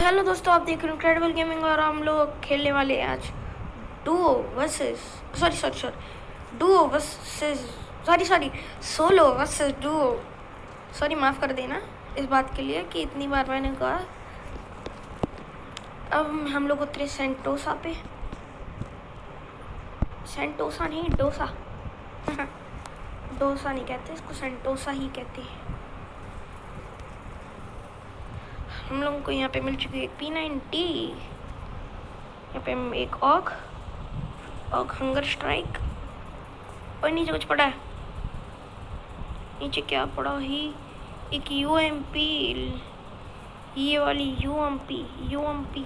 Hello दोस्तों, आप देख रहे हो इनक्रेडिबल गेमिंग और हम लोग खेलने वाले हैं आज Duo versus solo versus Duo. Sorry, माफ़ कर देना इस बात के लिए कि इतनी बार मैंने कहा। अब हम लोग उतरे सेंटोसा पे। सेंटोसा नहीं, डोसा डोसा नहीं कहते इसको, सेंटोसा ही कहते हैं। हम लोगों को यहाँ पे मिल चुकी है एक P90, यहाँ पे एक ऑग हंगर स्ट्राइक, और नीचे कुछ पड़ा है। नीचे क्या पड़ा ही, एक UMP, ये वाली UMP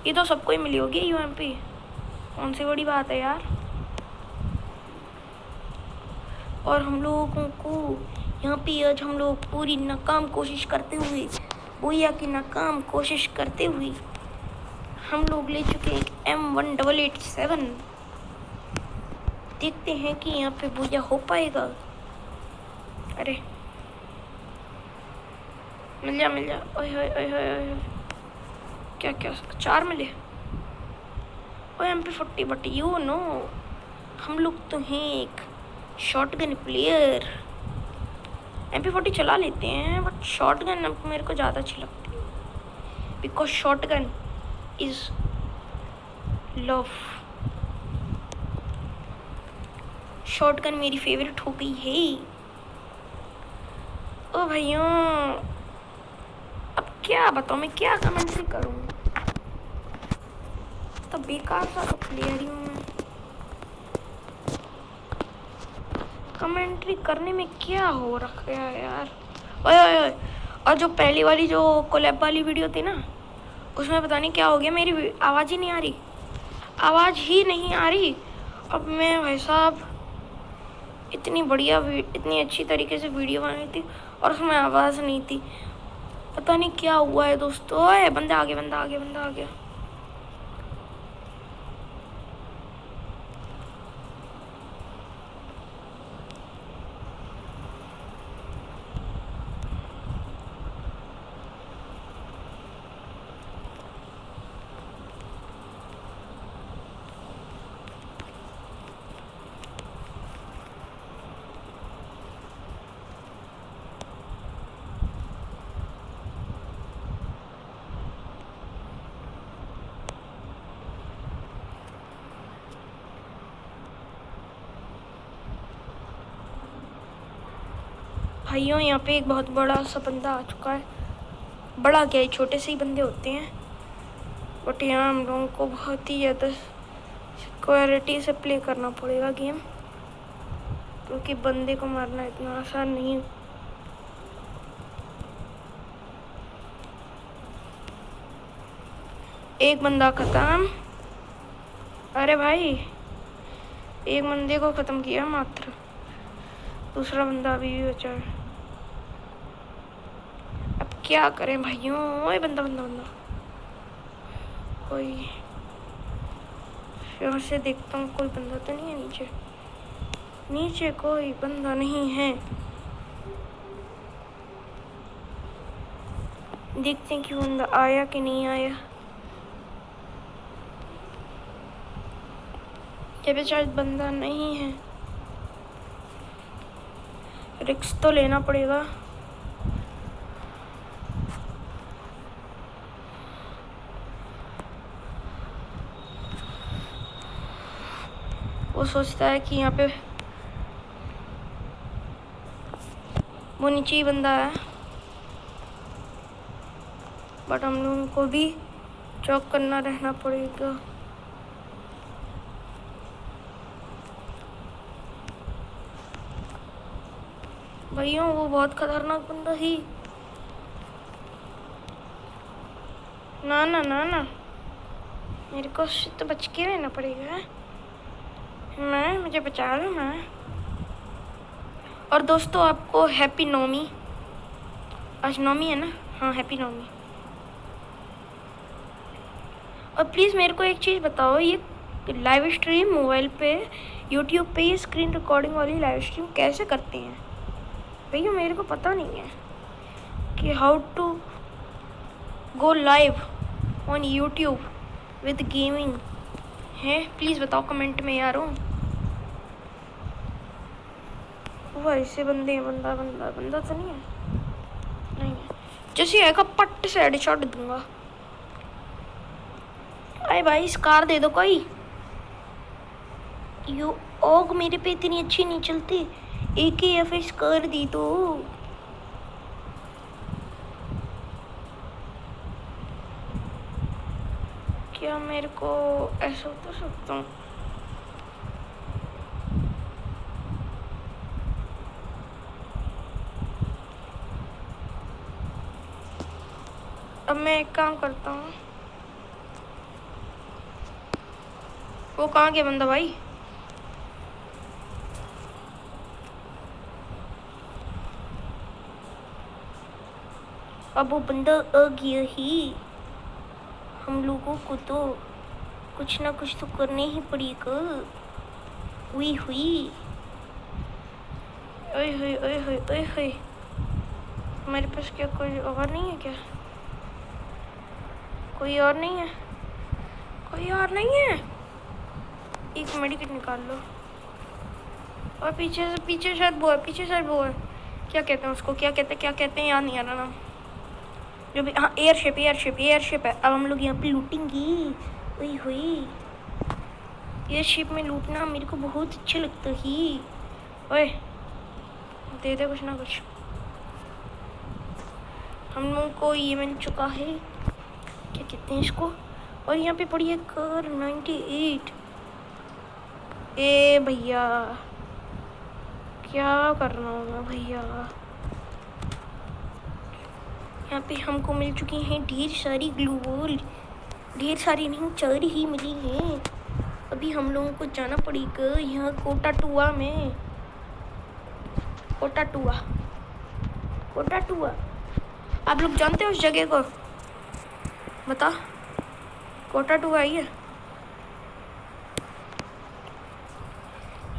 ये तो सबको ही मिली होगी UMP, कौन सी बड़ी बात है यार। और हम लोगों को यहाँ पे आज हम लोग पूरी नाकाम कोशिश करते हुए, बोया की नाकाम कोशिश करते हुए हम लोग ले चुके हैं एक M1887। देखते हैं कि यहाँ पे बोया हो पाएगा। अरे मिल जा ओए क्या 4 मिले। ओए MP40, बट यू नो हम लोग तो हैं एक शॉटगन प्लेयर। MP40 चला लेते हैं, बट शॉटगन मेरे को ज़्यादा अच्छी लगती है, because shotgun is love. Shotgun मेरी फेवरेट हो गई है। ओ भैया, अब क्या बताऊँ, मैं क्या कमेंट्री करूँ, तो बेकार सा तो प्लेयर ही हूँ मैं। कमेंट्री करने में क्या हो रखा है यार। ओए और जो पहली वाली जो कोलैब वाली वीडियो थी ना, उसमें पता नहीं क्या हो गया, मेरी आवाज़ ही नहीं आ रही। अब मैं भाई साहब इतनी बढ़िया इतनी अच्छी तरीके से वीडियो बनाई थी और उसमें आवाज़ नहीं थी। पता नहीं क्या हुआ है दोस्तों। ओए बंदा आ गया। भाइयों, यहाँ पे एक बहुत बड़ा सा बंदा आ चुका है। बड़ा क्या है, छोटे से ही बंदे होते हैं, बट यहाँ हम लोगों को बहुत ही ज़्यादा क्वालिटी से प्ले करना पड़ेगा गेम, क्योंकि बंदे को मारना इतना आसान नहीं। एक बंदा खत्म। अरे भाई, एक बंदे को ख़त्म किया मात्र, दूसरा बंदा अभी भी बचा है। अब क्या करें भाइयों। ओए बंदा कोई यहाँ से देखता हूँ, कोई बंदा तो नहीं है नीचे कोई बंदा नहीं है। देखते हैं कि बंदा आया कि नहीं आया। ये भी शायद बंदा नहीं है, रिस्क तो लेना पड़ेगा। वो सोचता है कि यहाँ पे वो नीचे ही बंदा है, बट हम लोगों को भी चौक करना रहना पड़ेगा। भैया वो बहुत खतरनाक बंदा ही। ना मेरे को तो बच के रहना पड़ेगा। मुझे बचा लो ना। और दोस्तों, आपको हैप्पी नवमी। आज नवमी है ना? हाँ, हैप्पी नवमी। और प्लीज़ मेरे को एक चीज़ बताओ, ये लाइव स्ट्रीम मोबाइल पे यूट्यूब पे ये स्क्रीन रिकॉर्डिंग वाली लाइव स्ट्रीम कैसे करते हैं भैया? मेरे को पता नहीं है कि how to go live on YouTube with gaming है? प्लीज़ बताओ कमेंट में यारों। वो ऐसे बंदे हैं, बंदा बंदा बंदा तो नहीं है, नहीं है। जैसे आएगा पट्ट से हेडशॉट दूंगा। अरे भाई स्कार दे दो कोई। यू ओग मेरे पे इतनी अच्छी नहीं चलती, एक ही एफ स्कार दी तो। क्या मेरे को ऐसा तो सकता हूँ? अब मैं एक काम करता हूँ। वो कहाँ गया बंदा भाई? अब वो बंदा आ गया ही। हम लोगों को तो कुछ ना कुछ तो करने ही पड़ेगा। हुई हुई। ओए होए ओए होए ओए होए। हमारे पास क्या कोई और नहीं है क्या? कोई और नहीं है? कोई और नहीं है? एक मेडिकेट निकाल लो। और पीछे शायद वो है, पीछे शायद वो है। क्या कहते हैं उसको, क्या कहते हैं याद नहीं आ रहा नाम। जो भी, हाँ एयरशिप है। अब हम लोग यहाँ पे लूटेंगे। हुई हुई। एयरशिप में लूटना मेरे को बहुत अच्छा लगता है। ओए दे दे कुछ ना कुछ। हम लोगों को ये मिल चुका है, क्या कहते हैं इसको। और यहाँ पे पड़ी है कार 98। ए भैया क्या कर रहा हूँ मैं भैया। यहाँ पे हमको मिल चुकी हैं ढेर सारी ग्लू वॉल। ढेर सारी नहीं, 4 ही मिली हैं। अभी हम लोगों को जाना पड़ेगा यहाँ कोटाटुआ में। कोटाटुआ आप लोग जानते हो उस जगह को? बता। कोटाटुआ ही है।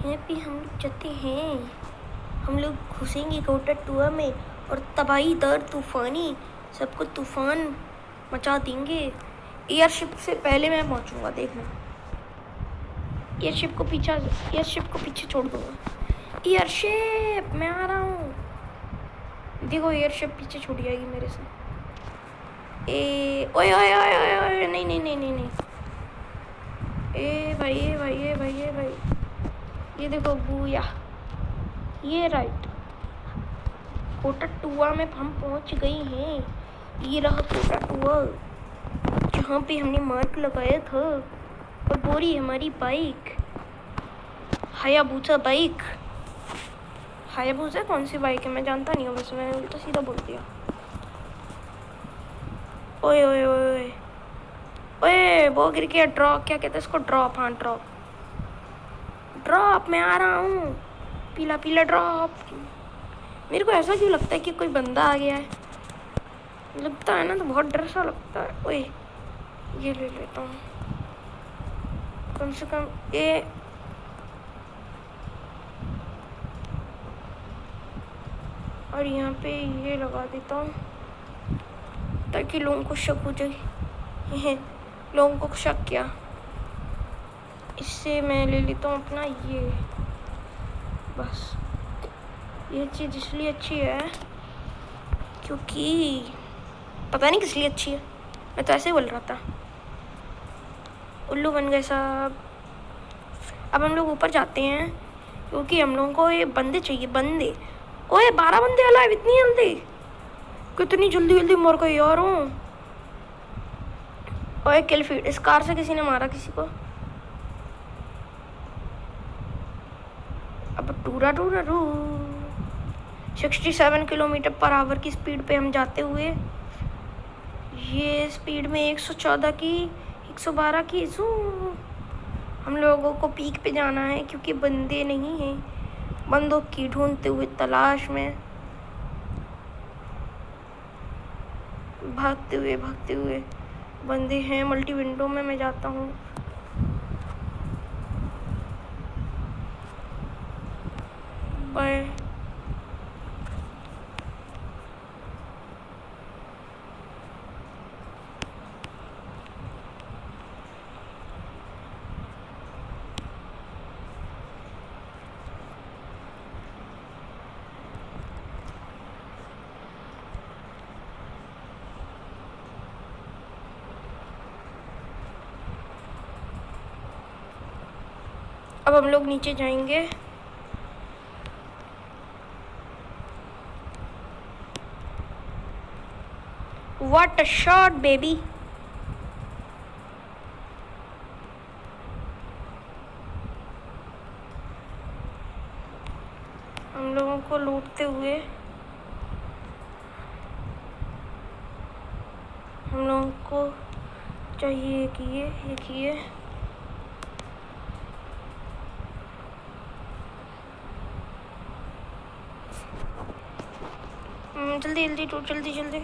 यहाँ पे हम लोग जाते हैं। हम लोग घुसेंगे कोटाटुआ में और तबाही दर तूफानी सबको तूफान मचा देंगे। एयरशिप से पहले मैं पहुंचूंगा, देखना। एयरशिप को पीछे छोड़ दूंगा। एयरशिप मैं आ रहा हूँ। देखो एयरशिप पीछे छूट जाएगी मेरे से। ओए ओए ओए ओए ओए नहीं। ए भाई ये देखो बूया। ये राइट कोटाटुआ में हम पहुंच गए हैं। ये रहा कोटाटुआ जहाँ पे हमने मार्क लगाया था। और बोरी हमारी बाइक हायाबुसा बाइक। हायाबुसा कौन सी बाइक है मैं जानता नहीं हूँ, बस मैंने उल्टा सीधा बोल दिया। ओए ओए ओए ओए वो गिर गया। ड्रॉप, क्या कहते हैं इसको? ड्रॉप। हाँ ड्रॉप मैं आ रहा हूँ। पीला ड्रॉप। मेरे को ऐसा क्यों लगता है कि कोई बंदा आ गया है? लगता है ना तो बहुत डर सा लगता है। ओए ये ले लेता हूँ कम से कम। ये और यहाँ पे ये लगा देता हूँ ताकि लोगों को शक हो जाए। लोगों को शक किया, इससे मैं ले लेता हूँ अपना ये। बस ये चीज़ इसलिए अच्छी है क्योंकि पता नहीं किस लिए अच्छी है, मैं तो ऐसे ही बोल रहा था। उल्लू बन गए सब। अब हम लोग ऊपर जाते हैं क्योंकि हम लोगों को ये बंदे चाहिए, बंदे। ओए 12 बंदे अलाइव इतनी जल्दी? कितनी जल्दी मर गए यार। ओए किल फीड। इस कार से किसी ने मारा किसी को। अब 67 किलोमीटर पर आवर की स्पीड पे हम जाते हुए, ये स्पीड में 114 की 112 की हम लोगों को पीक पे जाना है क्योंकि बंदे नहीं हैं। बंदों की ढूंढते हुए तलाश में भागते हुए बंदे हैं। मल्टी विंडो में मैं जाता हूँ। बाय। अब हम लोग नीचे जाएंगे। What a shot baby. हम लोगों को लूटते हुए हम लोगों को चाहिए कि ये जल्दी जल्दी टूट, जल्दी जल्दी।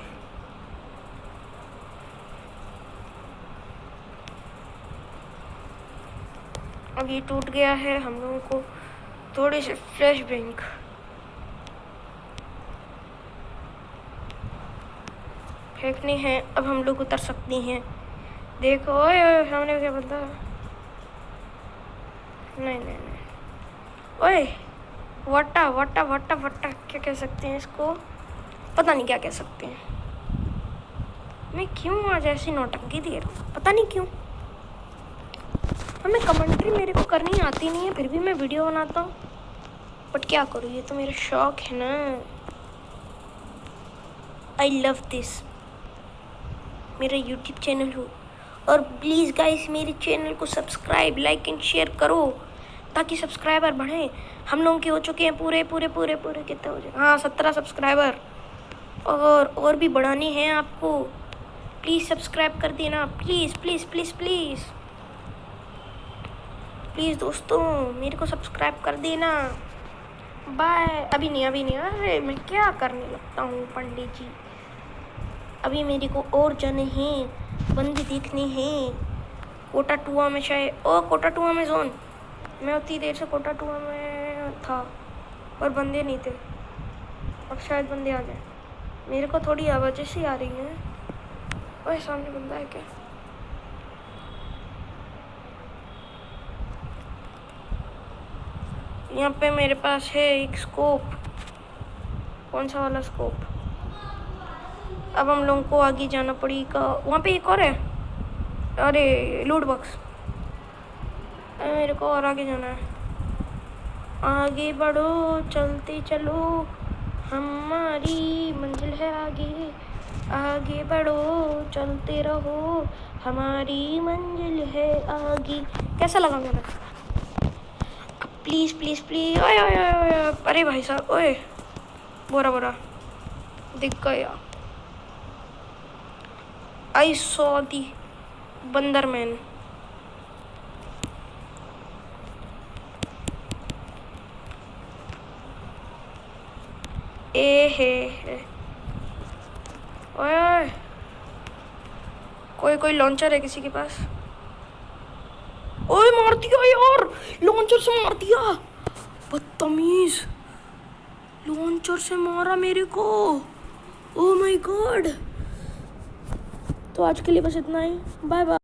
अब ये टूट गया है। हम लोगों को थोड़े से फ्लैश बैंक फेंकने हैं। अब हम लोग उतर सकती हैं। देखो ओए ओए सामने क्या बंदा है। नहीं नहीं नहीं ओए वट्टा वट्टा वट्टा वट्टा क्या कह सकते हैं इसको, पता नहीं क्या कह सकते हैं। मैं क्यों आज ऐसी नौटंकी दे रहा हूँ, पता नहीं क्यों। हमें कमेंट्री मेरे को करनी आती नहीं है, फिर भी मैं वीडियो बनाता हूँ। बट क्या करूँ, ये तो मेरा शौक है ना। I love this. मेरा यूट्यूब चैनल हो, और प्लीज़ गाइस मेरे चैनल को सब्सक्राइब, लाइक एंड शेयर करो ताकि सब्सक्राइबर बढ़े। हम लोगों के हो चुके हैं पूरे कितने हो जाए, हाँ 17 सब्सक्राइबर, और भी बढ़ाने हैं आपको। प्लीज़ सब्सक्राइब कर देना, please please please please please दोस्तों मेरे को सब्सक्राइब कर देना। बाय। अभी नहीं, अरे मैं क्या करने लगता हूँ पंडित जी। अभी मेरे को और जाने हैं, बंदे देखने हैं। कोटा टुआ में शायद, कोटा टुआ में जोन, मैं उतनी देर से कोटा टुआ में था और बंदे नहीं थे। अब शायद बंदे आ जाए। मेरे को थोड़ी आवाज़ें सी आ रही हैं। ओए सामने बंदा है क्या? यहाँ पे मेरे पास है एक स्कोप। कौन सा वाला स्कोप? अब हम लोगों को आगे जाना पड़ेगा। वहाँ पे एक और है, अरे लूट बॉक्स। मेरे को और आगे जाना है। आगे बढ़ो चलते चलो, हमारी मंजिल है आगे। आगे बढ़ो चलते रहो, हमारी मंजिल है आगे। कैसा लगा मेरा? Please please please. ओए ओए ओए, अरे भाई साहब, ओए बोरा दिख गया। आई सॉ दी बंदर मैन। हे ओए, कोई लॉन्चर है किसी के पास? ओए मार दिया यार, लॉन्चर से मार दिया, बदतमीज। लॉन्चर से मारा मेरे को। Oh my God. तो आज के लिए बस इतना ही। Bye bye.